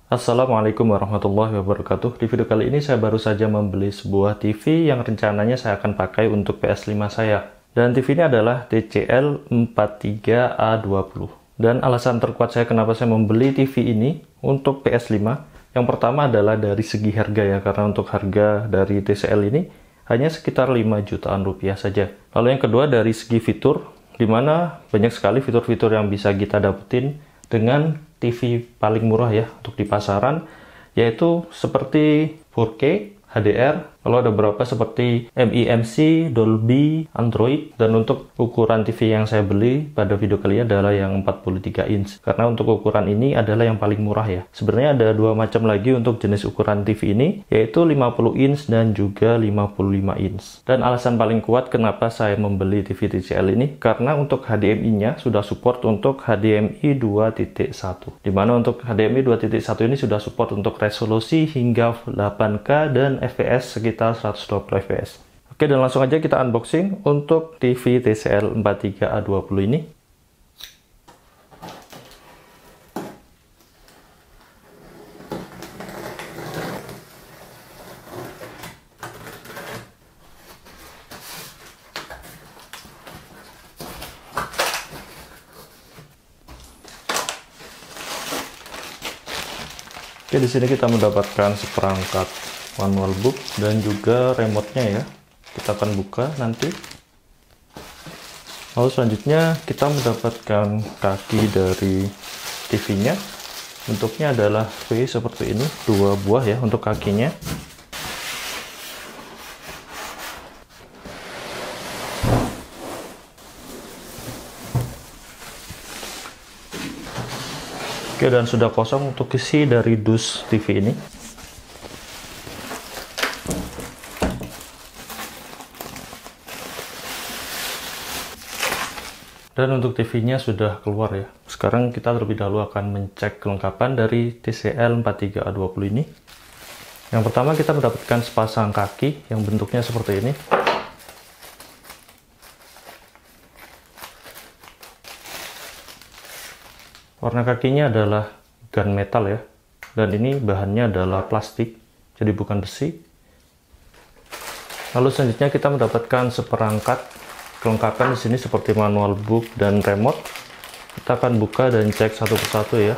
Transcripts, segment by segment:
Assalamualaikum warahmatullahi wabarakatuh. Di video kali ini saya baru saja membeli sebuah TV yang rencananya saya akan pakai untuk PS5 saya. Dan TV ini adalah TCL 43A20. Dan alasan terkuat saya kenapa saya membeli TV ini untuk PS5, yang pertama adalah dari segi harga ya, karena untuk harga dari TCL ini hanya sekitar 5 jutaan rupiah saja. Lalu yang kedua dari segi fitur, di mana banyak sekali fitur-fitur yang bisa kita dapetin dengan TV paling murah ya untuk di pasaran, yaitu seperti 4K, HDR, lalu ada beberapa seperti MIMC, Dolby, Android, dan untuk ukuran TV yang saya beli pada video kali ini adalah yang 43 inch, karena untuk ukuran ini adalah yang paling murah ya. Sebenarnya ada dua macam lagi untuk jenis ukuran TV ini, yaitu 50 inch dan juga 55 inch. Dan alasan paling kuat kenapa saya membeli TV TCL ini, karena untuk HDMI-nya sudah support untuk HDMI 2.1, dimana untuk HDMI 2.1 ini sudah support untuk resolusi hingga 8K dan FPS sekitar 120 fps. Oke, dan langsung aja kita unboxing untuk TV TCL 43A20 ini. Oke, di sini kita mendapatkan seperangkat manual book dan juga remote-nya ya. Kita akan buka nanti. Lalu selanjutnya kita mendapatkan kaki dari TV-nya. Bentuknya adalah V seperti ini, dua buah ya untuk kakinya. Oke, dan sudah kosong untuk isi dari dus TV ini. Dan untuk TV-nya sudah keluar ya. Sekarang kita terlebih dahulu akan mencek kelengkapan dari TCL 43A20 ini. Yang pertama kita mendapatkan sepasang kaki yang bentuknya seperti ini. Warna kakinya adalah gunmetal ya. Dan ini bahannya adalah plastik, jadi bukan besi. Lalu selanjutnya kita mendapatkan seperangkat kelengkapan di sini seperti manual book dan remote. Kita akan buka dan cek satu persatu ya.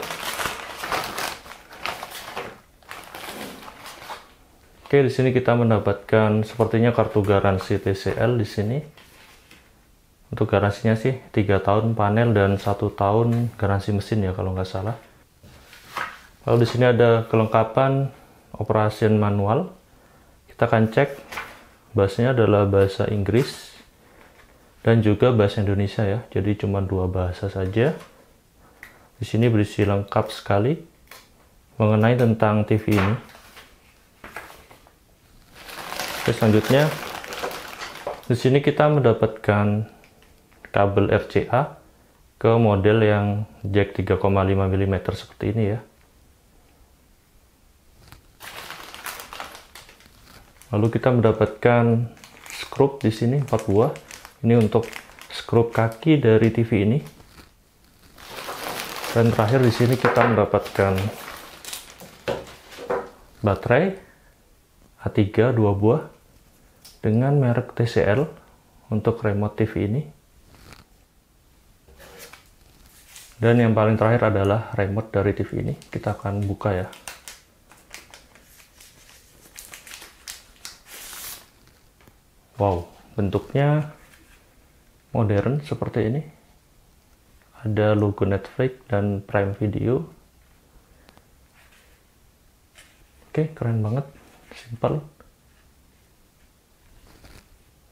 Oke, di sini kita mendapatkan sepertinya kartu garansi TCL di sini. Untuk garansinya sih 3 tahun panel dan 1 tahun garansi mesin ya kalau nggak salah. Lalu di sini ada kelengkapan operation manual. Kita akan cek bahasanya adalah bahasa Inggris dan juga bahasa Indonesia ya, jadi cuma dua bahasa saja. Di sini berisi lengkap sekali mengenai tentang TV ini. Oke, selanjutnya di sini kita mendapatkan kabel RCA ke model yang jack 3,5 mm seperti ini ya. Lalu kita mendapatkan skrup di sini 4 buah. Ini untuk skrup kaki dari TV ini. Dan terakhir di sini kita mendapatkan baterai A3 2 buah dengan merek TCL untuk remote TV ini. Dan yang paling terakhir adalah remote dari TV ini. Kita akan buka ya. Wow, bentuknya modern seperti ini. Ada logo Netflix dan Prime Video. Oke, keren banget, simpel.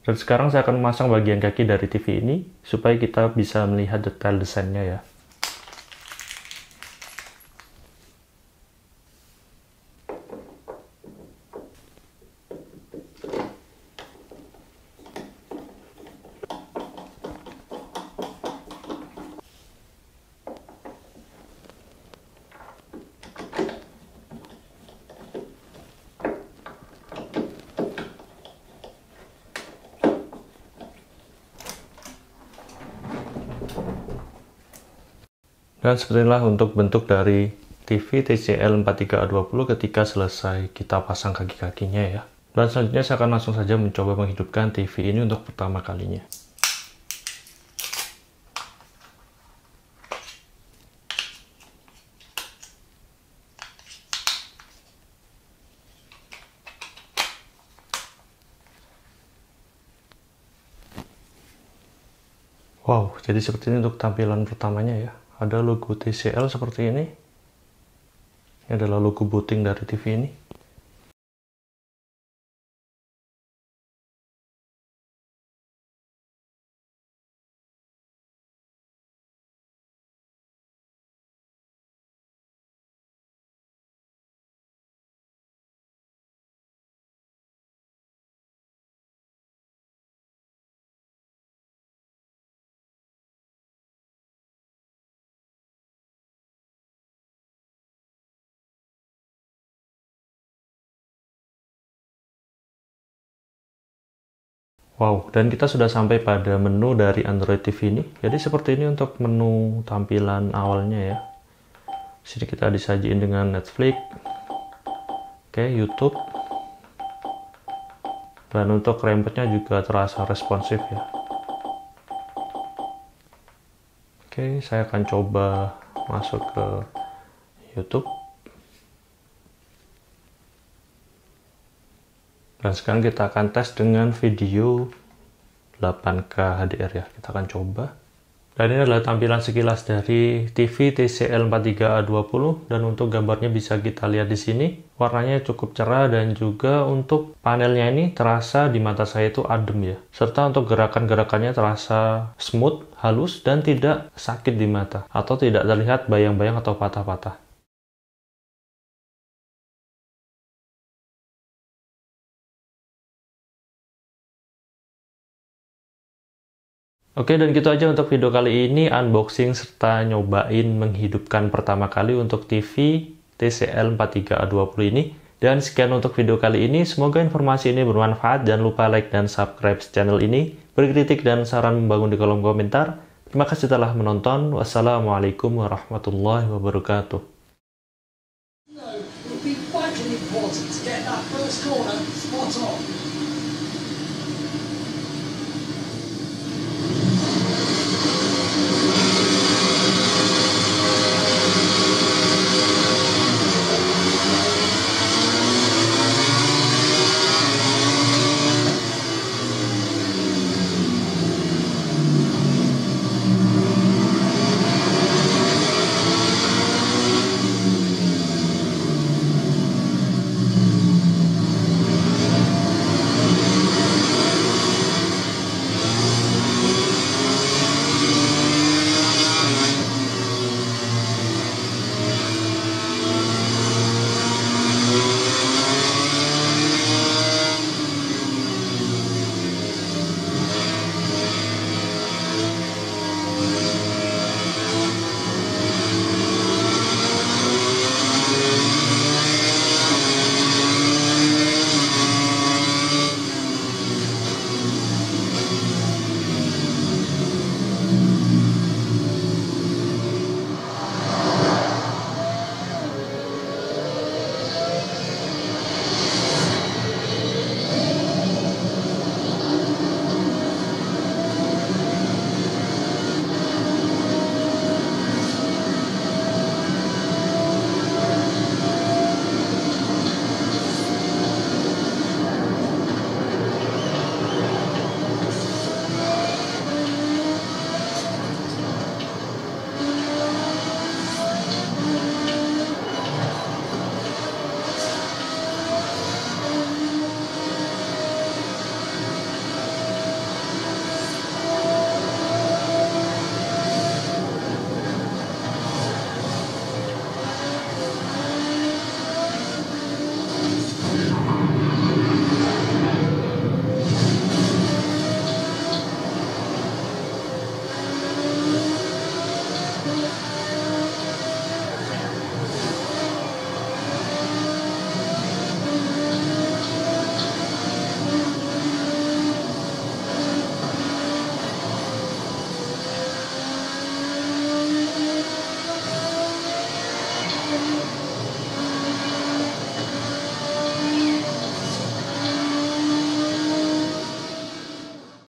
Dan sekarang saya akan memasang bagian kaki dari TV ini supaya kita bisa melihat detail desainnya ya. Dan seperti inilah untuk bentuk dari TV TCL 43A20 ketika selesai kita pasang kaki-kakinya ya. Dan selanjutnya saya akan langsung saja mencoba menghidupkan TV ini untuk pertama kalinya. Wow, jadi seperti ini untuk tampilan pertamanya ya. Ada logo TCL seperti ini. Ini adalah logo booting dari TV ini. Wow, dan kita sudah sampai pada menu dari Android TV ini. Jadi seperti ini untuk menu tampilan awalnya ya. Sini kita disajiin dengan Netflix, oke, YouTube, dan untuk remote-nya juga terasa responsif ya. Oke, saya akan coba masuk ke YouTube. Dan sekarang kita akan tes dengan video 8K HDR ya. Kita akan coba. Dan ini adalah tampilan sekilas dari TV TCL 43A20, dan untuk gambarnya bisa kita lihat di sini. Warnanya cukup cerah dan juga untuk panelnya ini terasa di mata saya itu adem ya. Serta untuk gerakan-gerakannya terasa smooth, halus, dan tidak sakit di mata atau tidak terlihat bayang-bayang atau patah-patah. Oke, dan gitu aja untuk video kali ini, unboxing serta nyobain menghidupkan pertama kali untuk TV TCL 43A20 ini. Dan sekian untuk video kali ini, semoga informasi ini bermanfaat. Jangan lupa like dan subscribe channel ini, berkritik dan saran membangun di kolom komentar. Terima kasih telah menonton. Wassalamualaikum warahmatullahi wabarakatuh.